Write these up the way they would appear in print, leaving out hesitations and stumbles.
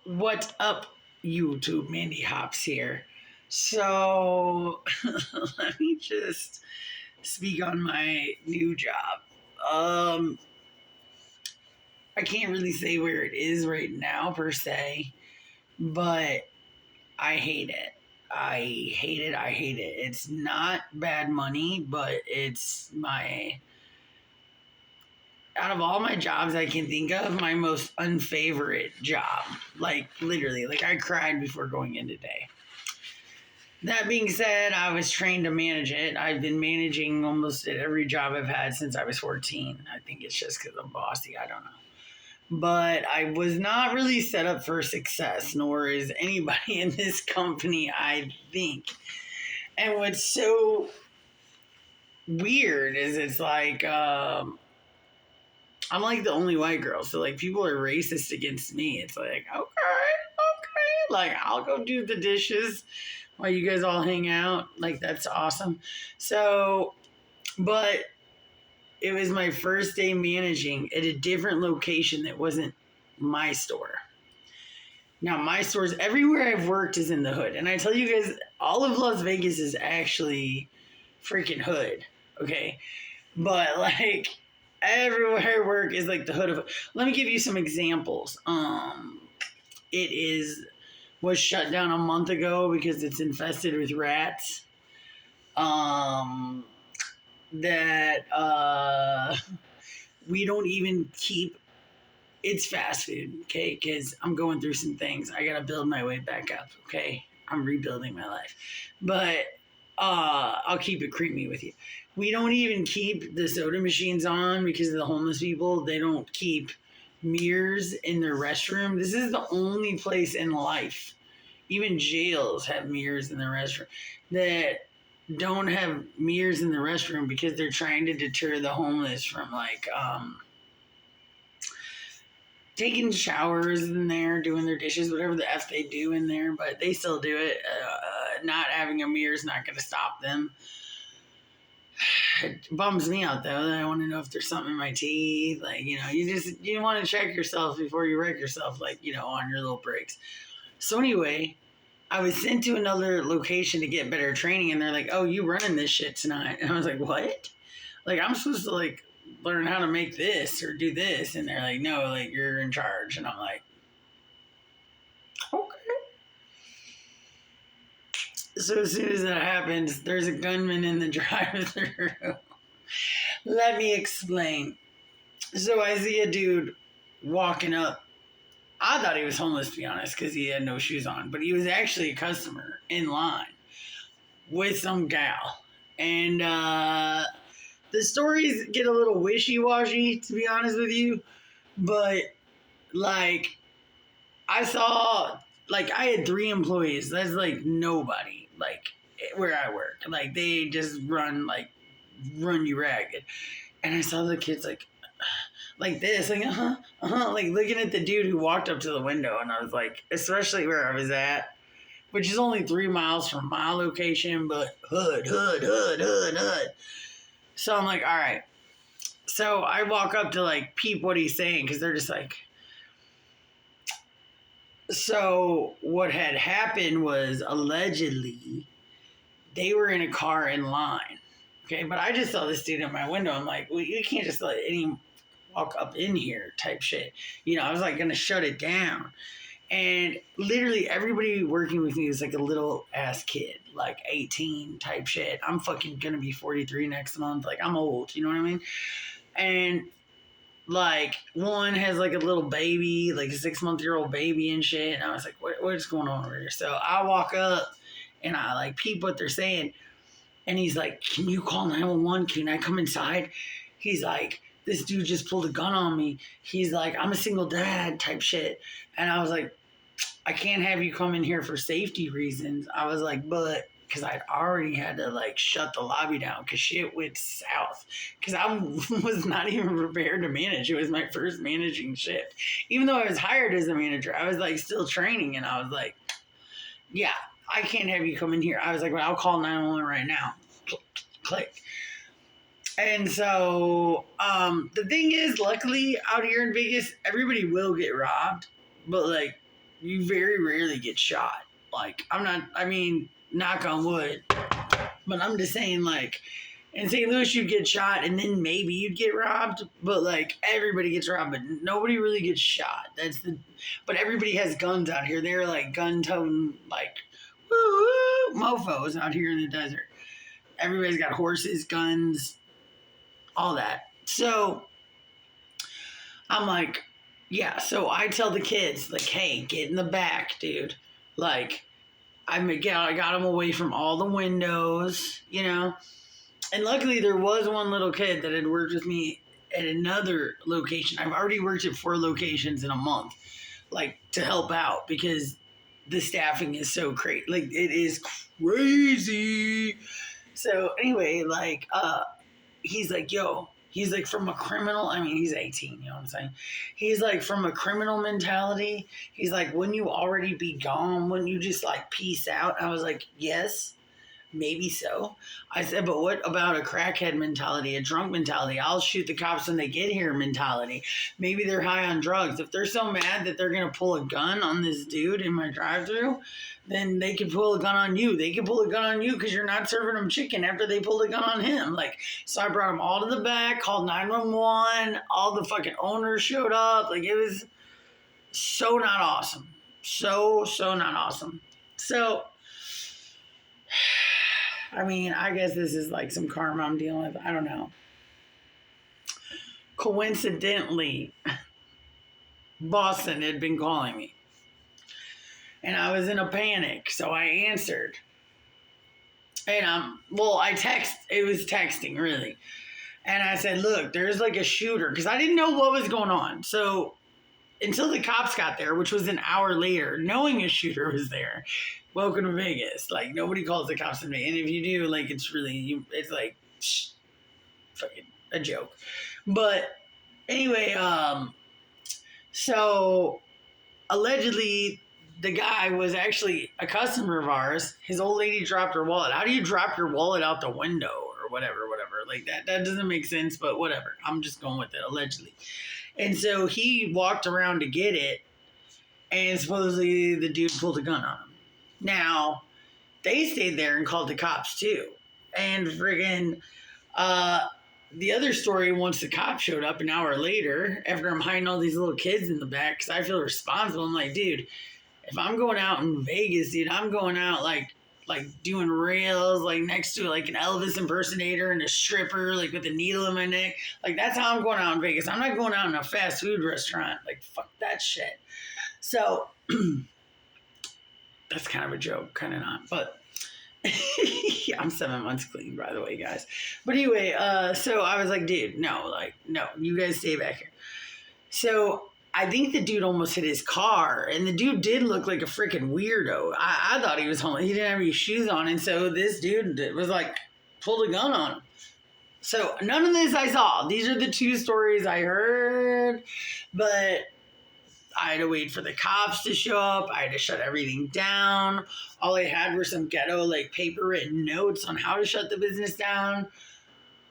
What's up, YouTube? Mandee Hops here. So, let me just speak on my new job. I can't really say where it is right now, per se, but I hate it. I hate it. I hate it. It's not bad money, but it's out of all my jobs I can think of, my most unfavorite job. Like, literally, like I cried before going in today. That being said, I was trained to manage it. I've been managing almost at every job I've had since I was 14. I think it's just because I'm bossy. I don't know. But I was not really set up for success, nor is anybody in this company, I think. And what's so weird is it's like, I'm like the only white girl. So, like, people are racist against me. It's like, okay. Like, I'll go do the dishes while you guys all hang out. Like, that's awesome. So, but it was my first day managing at a different location that wasn't my store. Now, my stores, everywhere I've worked is in the hood. And I tell you guys, all of Las Vegas is actually freaking hood. Okay. But, like, everywhere I work is like the hood of. Let me give you some examples. It was shut down a month ago because it's infested with rats. That we don't even keep. It's fast food, okay? Because I'm going through some things. I gotta build my way back up, okay? I'm rebuilding my life, but I'll keep it creamy with you. We don't even keep the soda machines on because of the homeless people. They don't keep mirrors in their restroom. This is the only place in life, even jails have mirrors in their restroom, that don't have mirrors in the restroom because they're trying to deter the homeless from, like, taking showers in there, doing their dishes, whatever the F they do in there, but they still do it. Not having a mirror is not going to stop them. It bums me out, though. I want to know if there's something in my teeth. Like, you want to check yourself before you wreck yourself, like, on your little breaks. So anyway, I was sent to another location to get better training, and they're like, oh, you running this shit tonight. And I was like, what? Like, I'm supposed to, like, learn how to make this or do this. And they're like, no, like, you're in charge. And I'm like, okay. So as soon as that happens, there's a gunman in the drive-thru. Let me explain. So I see a dude walking up. I thought he was homeless, to be honest, because he had no shoes on. But he was actually a customer in line with some gal. And the stories get a little wishy-washy, to be honest with you. But, like, I saw, like, I had 3 employees. That's, like, nobody, like, where I work. Like, they just run you ragged. And I saw the kids, like this, like, like, looking at the dude who walked up to the window. And I was like, especially where I was at, which is only 3 miles from my location, but hood. So I'm like, all right. So I walk up to, like, peep what he's saying, because they're just like. So what had happened was, allegedly, they were in a car in line. Okay, but I just saw this dude in my window. I'm like, well, you can't just let any walk up in here type shit. I was like going to shut it down. And literally everybody working with me was like a little ass kid, like 18 type shit. I'm fucking going to be 43 next month. Like, I'm old, you know what I mean? And, like, one has, like, a little baby, like a 6-month-old baby and shit. And I was like, what's going on over here? So I walk up and I, like, peep what they're saying. And he's like, can you call 911? Can I come inside? He's like, this dude just pulled a gun on me. He's like, I'm a single dad type shit. And I was like, I can't have you come in here for safety reasons. I was like, but, because I'd already had to, like, shut the lobby down because shit went south. Because I was not even prepared to manage. It was my first managing shift. Even though I was hired as a manager, I was, like, still training. And I was like, yeah, I can't have you come in here. I was like, well, I'll call 911 right now. Click. And so the thing is, luckily, out here in Vegas, everybody will get robbed. But, like, you very rarely get shot. Like, knock on wood, but I'm just saying, like, in St. Louis, you'd get shot and then maybe you'd get robbed, but like everybody gets robbed, but nobody really gets shot. But everybody has guns out here. They're like gun-toting, like, woo mofos out here in the desert. Everybody's got horses, guns, all that. So I'm like, yeah. So I tell the kids, like, hey, get in the back, dude. Like, I got them away from all the windows, you know. And luckily, there was one little kid that had worked with me at another location. I've already worked at 4 locations in a month, like, to help out because the staffing is so crazy. Like, it is crazy. So anyway, like, he's like, yo, he's like from a criminal. I mean, he's 18, you know what I'm saying? He's like from a criminal mentality. He's like, wouldn't you already be gone? Wouldn't you just like peace out? I was like, yes. Maybe so. I said, but what about a crackhead mentality, a drunk mentality? I'll shoot the cops when they get here mentality. Maybe they're high on drugs. If they're so mad that they're going to pull a gun on this dude in my drive-thru, then they can pull a gun on you. They can pull a gun on you because you're not serving them chicken after they pulled a gun on him. Like, so I brought them all to the back, called 911. All the fucking owners showed up. Like, it was so not awesome. So not awesome. So, I mean, I guess this is like some karma I'm dealing with. I don't know. Coincidentally, Boston had been calling me. And I was in a panic, so I answered. And it was texting, really. And I said, look, there's like a shooter. Because I didn't know what was going on. So until the cops got there, which was an hour later, knowing a shooter was there. Welcome to Vegas. Like, nobody calls the cops on me. And if you do, like, it's like, fucking a joke. But anyway, so allegedly the guy was actually a customer of ours. His old lady dropped her wallet. How do you drop your wallet out the window or whatever? Like, that doesn't make sense, but whatever. I'm just going with it, allegedly. And so he walked around to get it, and supposedly the dude pulled a gun on him. Now, they stayed there and called the cops too. And friggin', the other story, once the cops showed up an hour later, after I'm hiding all these little kids in the back, because I feel responsible, I'm like, dude, if I'm going out in Vegas, dude, I'm going out like doing rails, like next to like an Elvis impersonator and a stripper, like with a needle in my neck. Like, that's how I'm going out in Vegas. I'm not going out in a fast food restaurant. Like, fuck that shit. So that's kind of a joke, kind of not, but yeah, I'm 7 months clean, by the way, guys. But anyway, so I was like, dude, no, you guys stay back here. So I think the dude almost hit his car, and the dude did look like a freaking weirdo. I thought he was homeless. He didn't have any shoes on, and so this dude was like, pulled a gun on him. So none of this I saw. These are the 2 stories I heard, but I had to wait for the cops to show up. I had to shut everything down. All I had were some ghetto, like, paper written notes on how to shut the business down.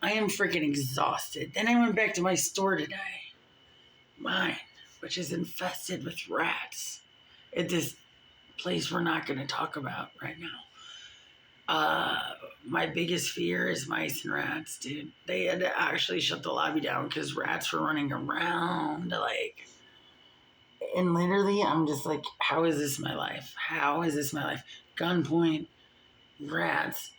I am freaking exhausted. Then I went back to my store today. Mine, which is infested with rats. At this place we're not going to talk about right now. My biggest fear is mice and rats, dude. They had to actually shut the lobby down because rats were running around, like... And literally, I'm just like, how is this my life? How is this my life? Gunpoint, rats.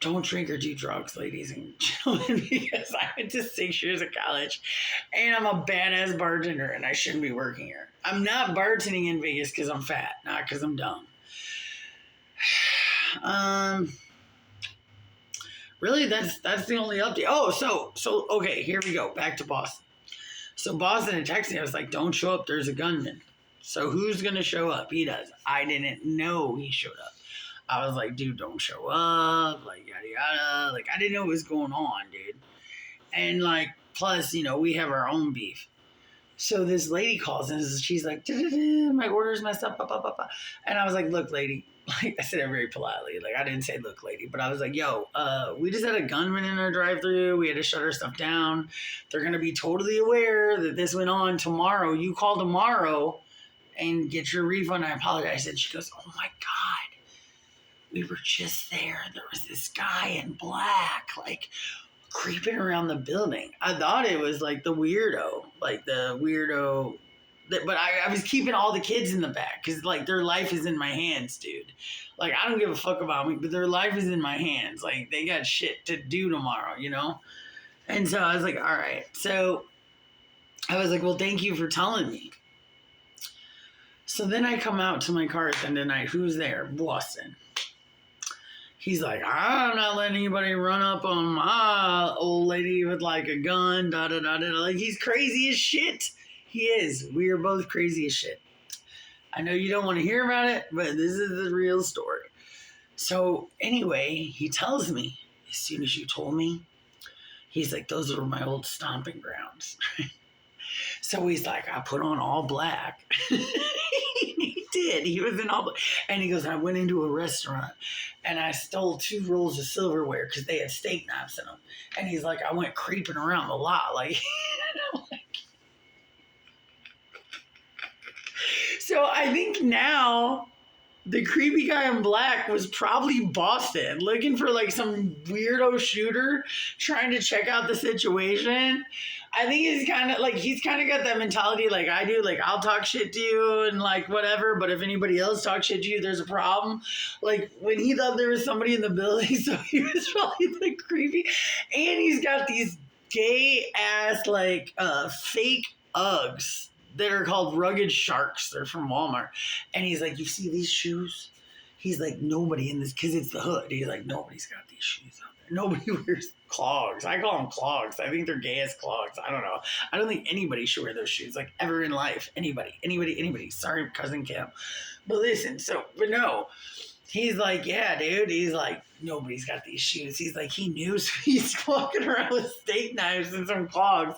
Don't drink or do drugs, ladies and gentlemen, because I went to 6 years of college, and I'm a badass bartender, and I shouldn't be working here. I'm not bartending in Vegas because I'm fat, not because I'm dumb. Really, that's the only update. Oh, so okay, here we go. Back to Boston. So Boston had texted me. I was like, don't show up. There's a gunman. So who's going to show up? He does. I didn't know he showed up. I was like, dude, don't show up. Like, yada, yada. Like, I didn't know what was going on, dude. And, like, plus, you know, we have our own beef. So this lady calls and she's like, my order's messed up. And I was like, look, lady. Like, I said it very politely. Like, I didn't say, look, lady. But I was like, yo, we just had a gunman in our drive-thru. We had to shut our stuff down. They're going to be totally aware that this went on tomorrow. You call tomorrow and get your refund. I apologize. And she goes, oh my God, we were just there. There was this guy in black, like creeping around the building. I thought it was like the weirdo, but I was keeping all the kids in the back because like their life is in my hands, dude. Like I don't give a fuck about me, but their life is in my hands. Like they got shit to do tomorrow, you know? And so I was like, all right. So I was like, well, thank you for telling me. So then I come out to my car at the end of the night. Who's there? Boston. He's like, I'm not letting anybody run up on my old lady with like a gun, da da da da. Like he's crazy as shit. He is. We are both crazy as shit. I know you don't want to hear about it, but this is the real story. So anyway, he tells me, as soon as you told me, he's like, those were my old stomping grounds. So he's like, I put on all black. He did. He was in all black. And he goes, I went into a restaurant and I stole 2 rolls of silverware because they had steak knives in them. And he's like, I went creeping around the lot. Like, so I think now the creepy guy in black was probably Boston looking for like some weirdo shooter trying to check out the situation. I think he's kind of got that mentality like I do. Like I'll talk shit to you and like whatever, but if anybody else talks shit to you, there's a problem. Like when he thought there was somebody in the building, so he was probably like creepy. And he's got these gay ass like fake Uggs that are called Rugged Sharks. They're from Walmart. And he's like, you see these shoes? He's like, nobody in this, because it's the hood. He's like, nobody's got these shoes out there. Nobody wears clogs. I call them clogs. I think they're gay as clogs. I don't know. I don't think anybody should wear those shoes, like ever in life. Anybody. Sorry, Cousin Kim. But listen, but no. He's like, yeah, dude. He's like, nobody's got these shoes. He's like, he knew, so he's walking around with steak knives and some clogs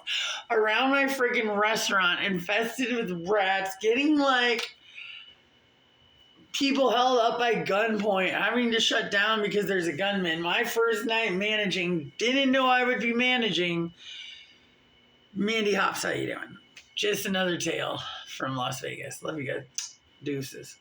around my freaking restaurant, infested with rats, getting like people held up by gunpoint, having to shut down because there's a gunman. My first night managing, didn't know I would be managing. Mandee Hops, how you doing? Just another tale from Las Vegas. Love you guys. Deuces.